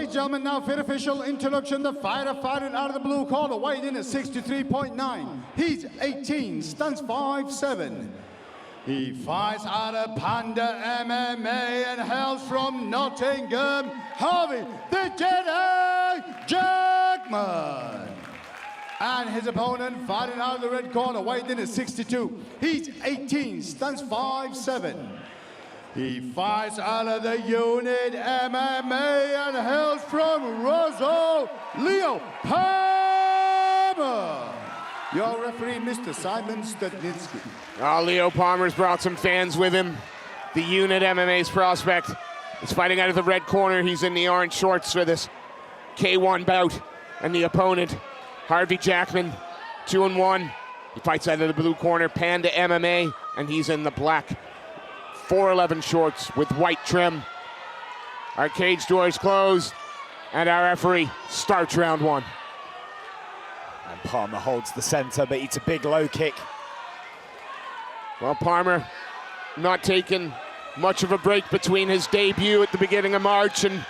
Ladies and gentlemen, now for the official introduction, the fighter fighting out of the blue corner, weighed in at 63.9. He's 18, stands 5'7". He fights out of Panda MMA and hails from Nottingham, Harvey, the Jedi Jackman. And his opponent fighting out of the red corner, weighed in at 62. He's 18, stands 5'7". He fights out of the Unit MMA and hails from Rosso, Leo Palmer. Your referee, Mr. Simon Studnitsky. Leo Palmer's brought some fans with him. The Unit MMA's prospect is fighting out of the red corner. He's in the orange shorts for this K1 bout. And the opponent, Harvey Jackman, 2-1. He fights out of the blue corner, Panda MMA, and he's in the black 411 shorts with white trim. Our cage doors closed, and our referee starts round one. And Palmer holds the center, but eats a big low kick. Well, Palmer not taking much of a break between his debut at the beginning of March and...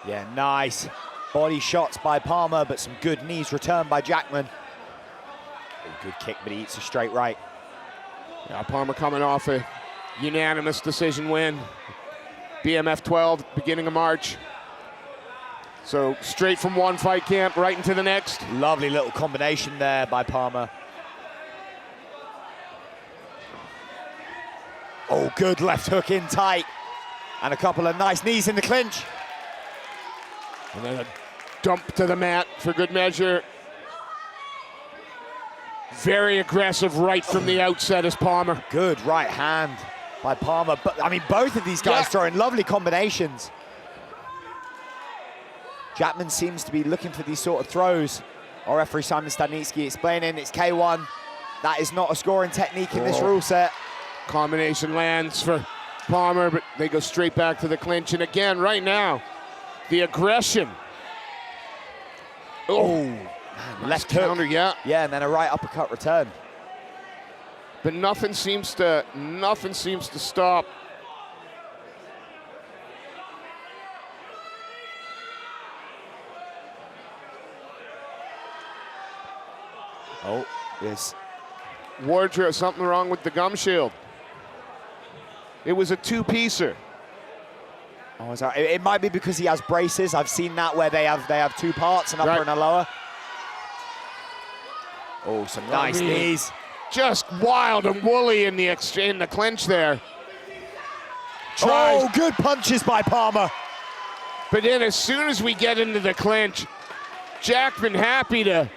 Yeah, nice body shots by Palmer, but some good knees returned by Jackman. A good kick, but he eats a straight right. Yeah, Palmer coming off a unanimous decision win. BMF 12, beginning of March. So straight from one fight camp right into the next. Lovely little combination there by Palmer. Oh, good left hook in tight. And a couple of nice knees in the clinch. And then a dump to the mat for good measure. Very aggressive right from the outset as Palmer. Good right hand by Palmer. But I mean, both of these guys throwing lovely combinations. Jackman seems to be looking for these sort of throws. Our referee Simon Studnitsky explaining it's K1. That is not a scoring technique in this rule set. Combination lands for Palmer, but they go straight back to the clinch. And again, right now, the aggression. Oh. Left counter, yeah, and then a right uppercut return. But nothing seems to stop. Oh, yes. Wardrobe, something wrong with the gum shield. It was a two-piecer. Oh, it might be because he has braces. I've seen that where they have two parts, an upper and a lower. Oh, some nice knees. Just wild and woolly in the clinch there. Oh, good punches by Palmer. But then as soon as we get into the clinch, Jackman happy to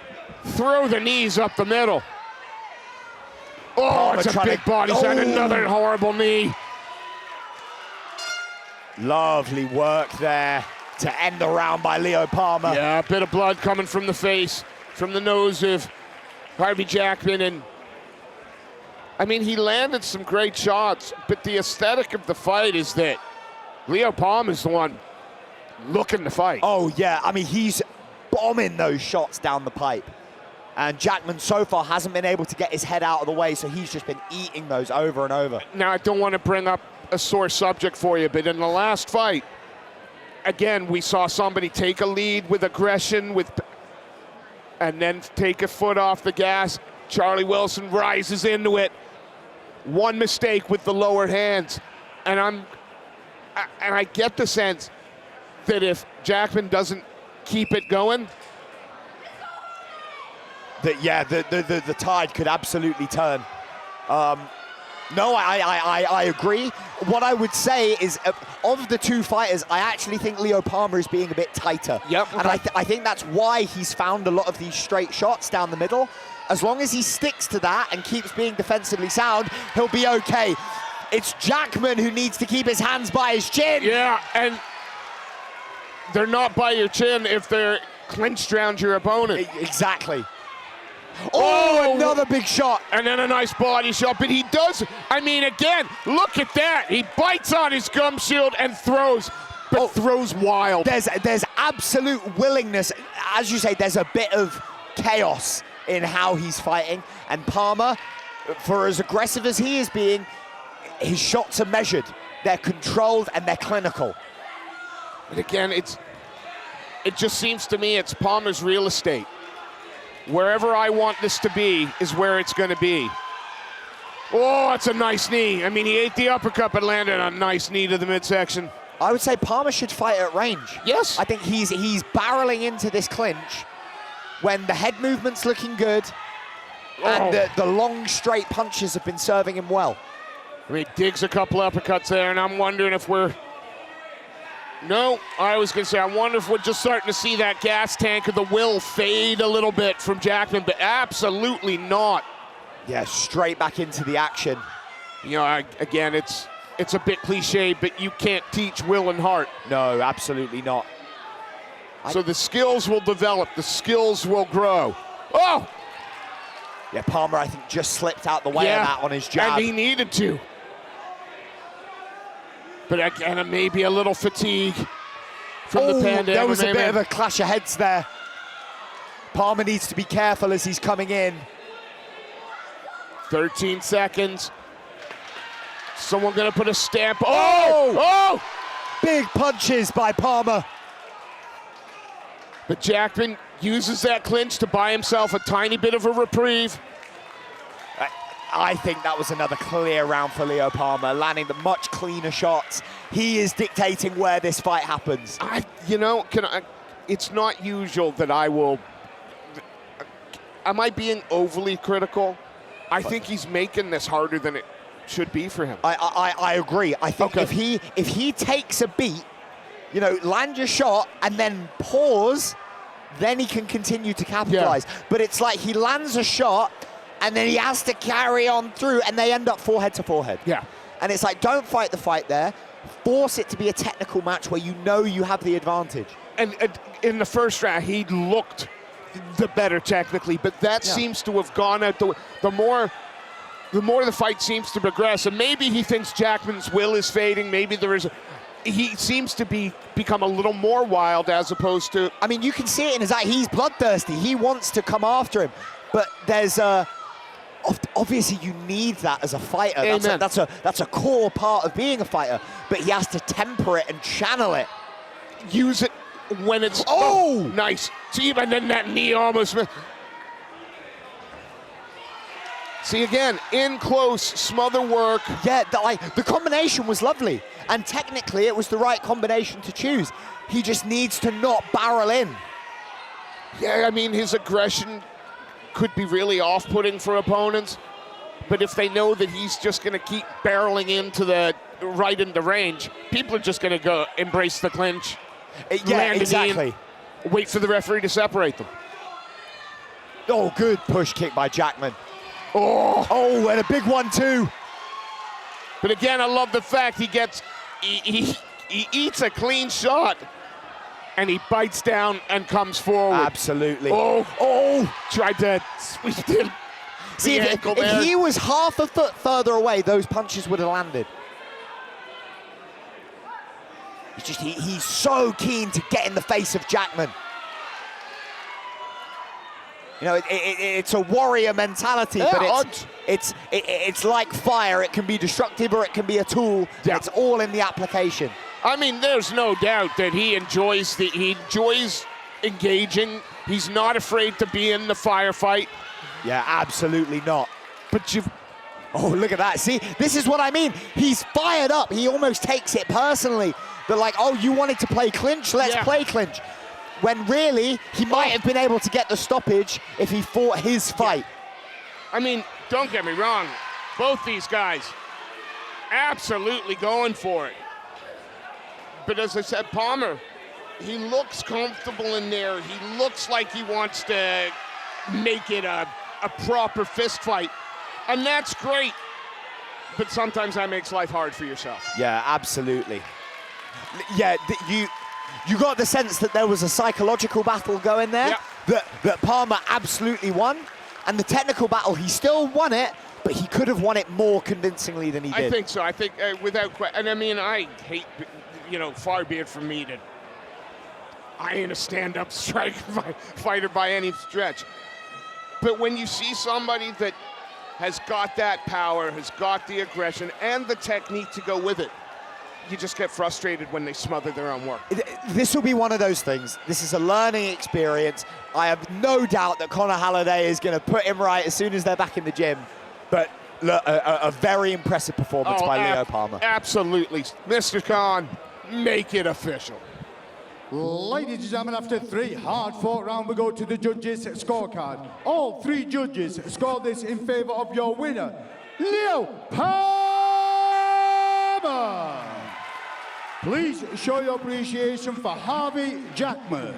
throw the knees up the middle. Oh, it's a big body shot, another horrible knee. Lovely work there to end the round by Leo Palmer. Yeah, a bit of blood coming from the face, from the nose of Harvey Jackman, and I mean, he landed some great shots, but the aesthetic of the fight is that Leo Palmer is the one looking to fight. Oh yeah, I mean, he's bombing those shots down the pipe. And Jackman so far hasn't been able to get his head out of the way, so he's just been eating those over and over. Now, I don't want to bring up a sore subject for you, but in the last fight, again, we saw somebody take a lead with aggression, and then take a foot off the gas. Charlie Wilson rises into it. One mistake with the lower hands. And I get the sense that if Jackman doesn't keep it going, that the tide could absolutely turn. No, I agree. What I would say is, of the two fighters, I actually think Leo Palmer is being a bit tighter. Yep. And I think that's why he's found a lot of these straight shots down the middle. As long as he sticks to that and keeps being defensively sound, he'll be okay. It's Jackman who needs to keep his hands by his chin. Yeah, and they're not by your chin if they're clinched around your opponent. Exactly. Oh, another big shot. And then a nice body shot, but he does, I mean, again, look at that. He bites on his gum shield and throws, but throws wild. There's absolute willingness. As you say, there's a bit of chaos in how he's fighting. And Palmer, for as aggressive as he is being, his shots are measured. They're controlled and they're clinical. And again, it just seems to me it's Palmer's real estate. Wherever I want this to be is where it's going to be. Oh, that's a nice knee. I mean, he ate the uppercut but landed a nice knee to the midsection. I would say Palmer should fight at range. Yes. I think he's barreling into this clinch when the head movement's looking good and the long, straight punches have been serving him well. I mean, digs a couple uppercuts there, and I'm wondering if we're... No, I was going to say, I wonder if we're just starting to see that gas tank of the will fade a little bit from Jackman, but absolutely not. Yeah, straight back into the action. You know, again, it's a bit cliche, but you can't teach will and heart. No, absolutely not. So the skills will develop, the skills will grow. Oh! Yeah, Palmer, I think, just slipped out the way of that on his jab. And he needed to. But again, maybe a little fatigue from the Panda. There was a bit of a clash of heads there. Palmer needs to be careful as he's coming in. 13 seconds. Someone gonna put a stamp. Oh! Big punches by Palmer. But Jackman uses that clinch to buy himself a tiny bit of a reprieve. I think that was another clear round for Leo Palmer, landing the much cleaner shots. He is dictating where this fight happens. It's not usual that I will. Am I being overly critical? I think he's making this harder than it should be for him. I agree. I think if he takes a beat, you know, land your shot and then pause, then he can continue to capitalize. Yeah. But it's like he lands a shot and then he has to carry on through and they end up forehead to forehead. Yeah. And it's like, don't fight the fight there. Force it to be a technical match where you know you have the advantage. And in the first round, he looked the better technically, but that seems to have gone out the more the fight seems to progress, and maybe he thinks Jackman's will is fading. Maybe he seems to become a little more wild as opposed to. I mean, you can see it in his eye. He's bloodthirsty. He wants to come after him, but there's obviously you need that as a fighter. That's a core part of being a fighter. But he has to temper it and channel it. Use it when it's nice. See, and then that knee almost. See again, in close, smother work. Yeah, the combination was lovely, and technically it was the right combination to choose. He just needs to not barrel in. Yeah, I mean, his aggression could be really off-putting for opponents, but if they know that he's just going to keep barreling right into range, people are just going to go embrace the clinch. Yeah, exactly. Wait for the referee to separate them. Oh, good push kick by Jackman. Oh, and a big one too. But again, I love the fact he eats a clean shot and he bites down and comes forward. Absolutely. Tried to sweep him. See, if he was half a foot further away, those punches would have landed. He's so keen to get in the face of Jackman. You know, it's a warrior mentality, but it's like fire. It can be destructive or it can be a tool. Yeah. It's all in the application. I mean, there's no doubt that he enjoys engaging. He's not afraid to be in the firefight. Yeah, absolutely not. But look at that. See, this is what I mean. He's fired up. He almost takes it personally. They're like, oh, you wanted to play clinch? Let's play clinch. When really, he might have been able to get the stoppage if he fought his fight. I mean, don't get me wrong. Both these guys absolutely going for it. But as I said, Palmer, he looks comfortable in there. He looks like he wants to make it a proper fist fight. And that's great. But sometimes that makes life hard for yourself. Yeah, absolutely. Yeah, you got the sense that there was a psychological battle going there, that Palmer absolutely won, and the technical battle, he still won it, but he could have won it more convincingly than he did. I think so. I think without question, and I mean, I hate, far be it from me I ain't a stand-up fighter by any stretch. But when you see somebody that has got that power, has got the aggression and the technique to go with it, you just get frustrated when they smother their own work. This will be one of those things. This is a learning experience. I have no doubt that Conor Halliday is going to put him right as soon as they're back in the gym. But look, a very impressive performance by Leo Palmer. Absolutely. Mr. Khan, make it official. Ladies and gentlemen, after 3 hard-fought rounds, we go to the judges' scorecard. All 3 judges scored this in favor of your winner, Leo Palmer. Please show your appreciation for Harvey Jackman.